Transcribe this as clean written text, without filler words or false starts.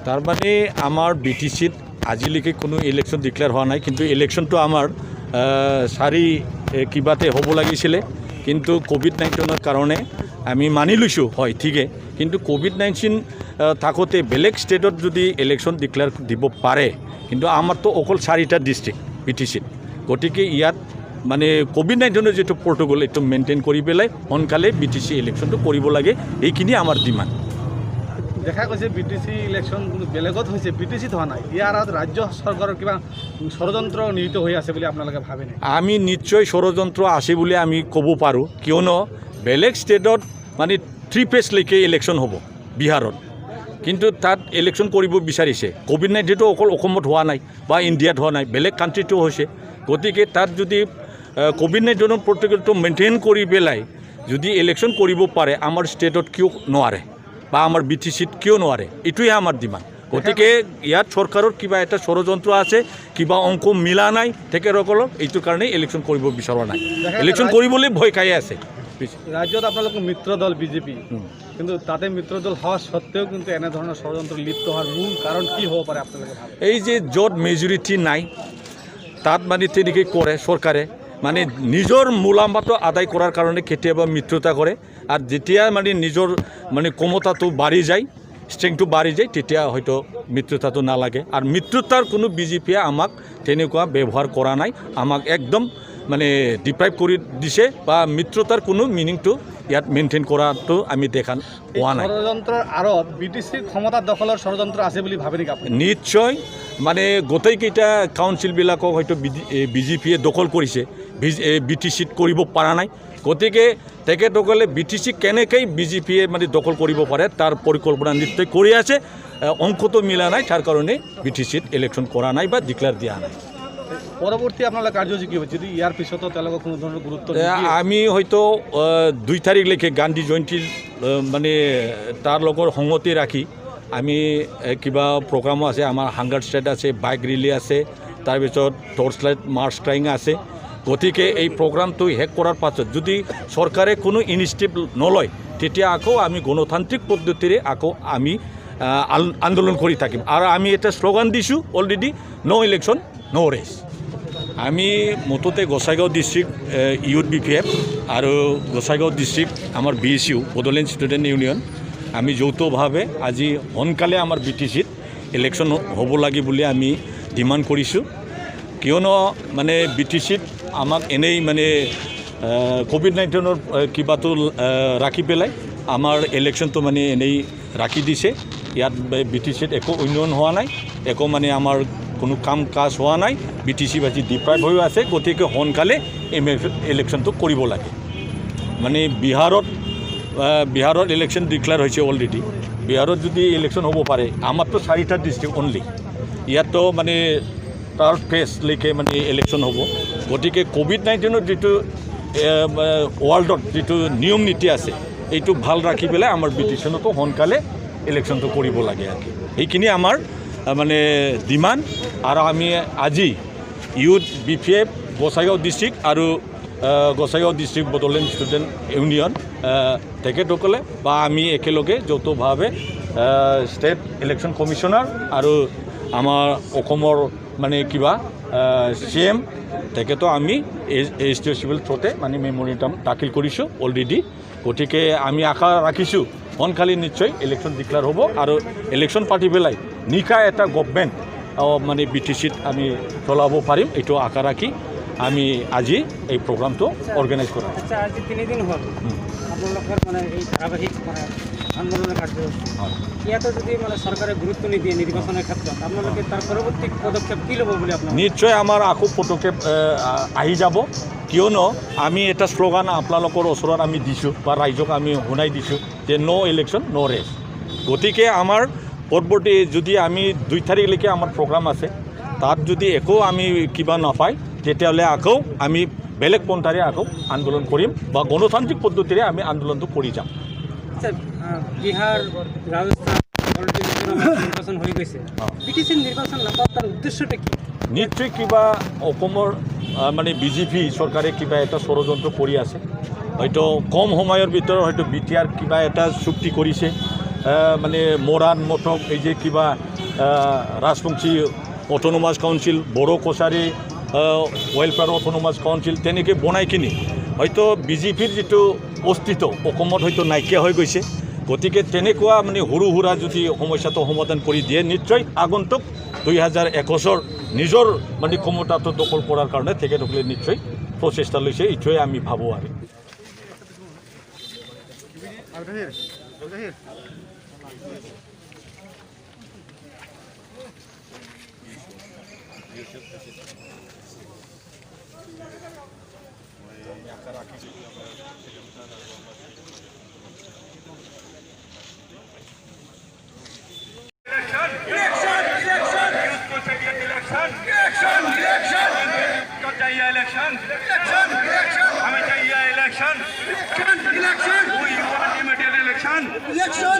তাৰ মানে আমাৰ বিটিসিত আজিলৈকে কোনো ইলেকশ্যন ডিক্লেয়াৰ হোৱা নাই, কিন্তু ইলেকশ্যনটো আমাৰ কিবাতে হ'ব লাগিছিলে, কিন্তু কোভিড-19ৰ কাৰণে আমি মানি লৈছোঁ হয় ঠিকে, কিন্তু কোভিড-19 থাকোঁতে বেলেগ ষ্টেটত যদি ইলেকশ্যন ডিক্লেয়াৰ দিব পাৰে, কিন্তু আমাৰতো অকল 4টা ডিষ্ট্ৰিক্ট বিটিসিত, গতিকে ইয়াত মানে কোভিড-19ৰ যিটো প্ৰট'কল এইটো মেইনটেইন কৰি পেলাই সোনকালে বিটিসি ইলেকশ্যনটো কৰিব লাগে, এইখিনি আমাৰ ডিমাণ্ড। দেখা গৈছে বিটিসি ইলেকশ্যন বেলেগত হৈছে, বিটিসিত হোৱা নাই, ইয়াৰ ৰাজ্য চৰকাৰৰ কিবা ষড়যন্ত্ৰ নিহিত হৈ আছে বুলি আপোনালোকে ভাবেনে? আমি নিশ্চয় ষড়যন্ত্ৰ আছে বুলি আমি ক'ব পাৰোঁ, কিয়নো বেলেগ ষ্টেটত মানে 3 ফেজলৈকে ইলেকশ্যন হ'ব বিহাৰত, কিন্তু তাত ইলেকশ্যন কৰিব বিচাৰিছে। কোভিড-19টো অকল অসমত হোৱা নাই বা ইণ্ডিয়াত হোৱা নাই, বেলেগ কাণ্ট্ৰিটো হৈছে, গতিকে তাত যদি কোভিড-19ৰ প্ৰট'কলটো মেইনটেইন কৰি পেলাই যদি ইলেকশ্যন কৰিব পাৰে, আমাৰ ষ্টেটত কিয় নোৱাৰে বা আমাৰ বিটিসিত কিয় নোৱাৰে, এইটোৱে আমাৰ ডিমাণ্ড। গতিকে ইয়াত চৰকাৰৰ কিবা এটা ষড়যন্ত্ৰ আছে, কিবা অংক মিলা নাই তেখেতসকলক, এইটোৰ কাৰণে ইলেকশ্যন কৰিব বিচৰা নাই, ইলেকশ্যন কৰিবলৈ ভয় খাই আছে। ৰাজ্যত আপোনালোকৰ মিত্ৰ দল বিজেপি, কিন্তু তাতে মিত্ৰ দল হোৱা সত্ত্বেও কিন্তু এনেধৰণৰ ষড়যন্ত্ৰ লিপ্ত হোৱাৰ মূল কাৰণ কি হ'ব পাৰে আপোনালোকে ভাবে? এই যে য'ত মেজৰিটি নাই তাত মানে তেনেকৈ কৰে চৰকাৰে, মানে নিজৰ মূলাম্বাটো আদায় কৰাৰ কাৰণে কেতিয়াবা মিত্ৰতা কৰে, আৰু যেতিয়া মানে নিজৰ মানে ক্ষমতাটো বাঢ়ি যায়, ষ্ট্ৰেংথটো বাঢ়ি যায়, তেতিয়া হয়তো মিত্ৰতাটো নালাগে। আৰু মিত্ৰতাৰ কোনো বিজেপিয়ে আমাক তেনেকুৱা ব্যৱহাৰ কৰা নাই, আমাক একদম মানে ডিপ্ৰাইভ কৰি দিছে, বা মিত্ৰতাৰ কোনো মিনিংটো ইয়াত মেইনটেইন কৰাটো আমি দেখা পোৱা নাই। ষড়যন্ত্ৰৰ আঁৰত বিটিসিৰ ক্ষমতা দখলৰ ষড়যন্ত্ৰ আছে বুলি ভাবে নেকি আপুনি? নিশ্চয়, মানে গোটেইকেইটা কাউন্সিলবিলাকক হয়তো বিজেপিয়ে দখল কৰিছে, বিটিসিত কৰিব পৰা নাই, গতিকে তেখেতসকলে বিটিসি কেনেকৈ বিজেপিয়ে মানে দখল কৰিব পাৰে তাৰ পৰিকল্পনা নিশ্চয় কৰি আছে, অংকটো মিলা নাই, তাৰ কাৰণে বিটিসিত ইলেকশ্যন কৰা নাই বা ডিক্লেয়াৰ দিয়া নাই। পৰৱৰ্তী আপোনালোকৰ কাৰ্যসূচী কি হ'ব যদি ইয়াৰ পিছতো তেওঁলোকক কোনো ধৰণৰ গুৰুত্ব? আমি হয়তো 2 তাৰিখলৈকে গান্ধী জয়ন্তীৰ মানে তাৰ লগত সংগতি ৰাখি আমি কিবা প্ৰগ্ৰামো আছে, আমাৰ হাংগাৰ ষ্ট্ৰাইক আছে, বাইক ৰেলী আছে, তাৰপিছত টৰ্চ লাইট মাৰ্চ ট্ৰাইং আছে, গতিকে এই প্ৰগ্ৰামটো শেষ কৰাৰ পাছত যদি চৰকাৰে কোনো ইনিচিয়েটিভ নলয়, তেতিয়া আকৌ আমি গণতান্ত্ৰিক পদ্ধতিৰে আকৌ আমি আন্দোলন কৰি থাকিম। আৰু আমি এটা শ্লোগান দিছোঁ অলৰেডি, ন' ইলেকশ্যন ন' ৰেচ। আমি মুঠতে গোসাইগাঁও ডিষ্ট্ৰিক্ট ইউথ BPF আৰু গোসাইগাঁও ডিষ্ট্ৰিক্ট আমাৰ BSU বড়োলেণ্ড ষ্টুডেণ্ট ইউনিয়ন, আমি যৌথভাৱে আজি সোনকালে আমাৰ বিটিসিত ইলেকশ্যন হ'ব লাগে বুলি আমি ডিমাণ্ড কৰিছোঁ, কিয়নো মানে বিটিসিত আমাক এনেই মানে কোভিড-19ৰ কিবাটো ৰাখি পেলাই আমাৰ ইলেকশ্যনটো মানে এনেই ৰাখি দিছে। ইয়াত বিটিসিত একো উন্নয়ন হোৱা নাই, একো মানে আমাৰ কোনো কাম কাজ হোৱা নাই, বিটিসিবাসী ডিপ্ৰাইভ হৈ আছে, গতিকে সোনকালে ইলেকশ্যনটো কৰিব লাগে। মানে বিহাৰত ইলেকশ্যন ডিক্লেয়াৰ হৈছে অলৰেডি, বিহাৰত যদি ইলেকশ্যন হ'ব পাৰে, আমাৰতো 4টা ডিষ্ট্ৰিক্ট অনলি, ইয়াতো মানে 3rd ফেজলৈকে মানে ইলেকশ্যন হ'ব, গতিকে কোভিড-19ৰ যিটো ৱৰ্ল্ডত যিটো নিয়ম নীতি আছে, এইটো ভাল ৰাখি পেলাই আমাৰ বিটিসিতো সোনকালে ইলেকশ্যনটো কৰিব লাগে। আৰু সেইখিনি আমাৰ মানে ডিমাণ্ড। আৰু আমি আজি ইউথ BPF গোসাইগাঁও ডিষ্ট্ৰিক্ট আৰু Gossaigaon district Bodoland student union তেখেতসকলে বা আমি একেলগে যৌথভাৱে ষ্টেট ইলেকশ্যন কমিশ্যনাৰ আৰু আমাৰ অসমৰ মানে কিবা CM তেখেতো আমি HDO থ্ৰুতে মানে মেমৰিণ্ডাম দাখিল কৰিছোঁ অলৰেডি, গতিকে আমি আশা ৰাখিছোঁ সোনকালে নিশ্চয় ইলেকশ্যন ডিক্লেয়াৰ হ'ব, আৰু ইলেকশ্যন পাতি পেলাই নিশা এটা গভৰ্ণমেণ্ট মানে বিটিসিত আমি চলাব পাৰিম, এইটো আশা ৰাখি আমি আজি এই প্ৰগ্ৰামটো অৰ্গেনাইজ কৰা। আজি 3 দিন হ'ল আপোনালোকৰ মানে এই ধাৰাবাহিক আন্দোলনৰ কাৰ্যসূচী, ইয়াতে যদি মানে চৰকাৰে গুৰুত্ব নিদিয়ে নিৰ্বাচনৰ ক্ষেত্ৰত, আপোনালোকে তাৰ পৰৱৰ্তী পদক্ষেপ কি ল'ব বুলি আপোনালোকে? নিশ্চয় আমাৰ আকৌ পদক্ষেপ আহি যাব, কিয়নো আমি এটা শ্লোগান আপোনালোকৰ ওচৰত আমি দিছোঁ বা ৰাইজক আমি শুনাই দিছোঁ যে ন' ইলেকশ্যন ন' ৰেচ। গতিকে আমাৰ পৰৱৰ্তী যদি আমি 2 তাৰিখলৈকে আমাৰ প্ৰগ্ৰাম আছে, তাত যদি একো আমি কিবা নাপায়, তেতিয়াহ'লে আকৌ আমি বেলেগ পন্থাৰে আকৌ আন্দোলন কৰিম বা গণতান্ত্ৰিক পদ্ধতিৰে আমি আন্দোলনটো কৰি যাম। বিহাৰ, ৰাজস্থান নিৰ্বাচন হৈ গৈছে, বিটিসিৰ নিৰ্বাচন নাপাওঁ তাৰ উদ্দেশ্যটো কি? নিশ্চয় কিবা অসমৰ মানে বিজেপি চৰকাৰে কিবা এটা ষড়যন্ত্ৰ কৰি আছে, হয়তো কম সময়ৰ ভিতৰত হয়তো বিটিআৰ কিবা এটা চুক্তি কৰিছে মানে মৰাণ মটক এই যে কিবা Rajbongshi autonomous council Bodo Kachari welfare autonomous council তেনেকৈ বনাই কিনি হয়তো বিজেপিৰ যিটো অস্তিত্ব অসমত হয়তো নাইকিয়া হৈ গৈছে গতিকে তেনেকুৱা মানে সৰু সুৰা যদি সমস্যাটো সমাধান কৰি দিয়ে নিশ্চয় আগন্তুক 2021 নিজৰ মানে ক্ষমতাটো দখল কৰাৰ কাৰণে তেখেতসকলে নিশ্চয় প্ৰচেষ্টা লৈছে এইটোৱে আমি ভাবোঁ আৰু Election!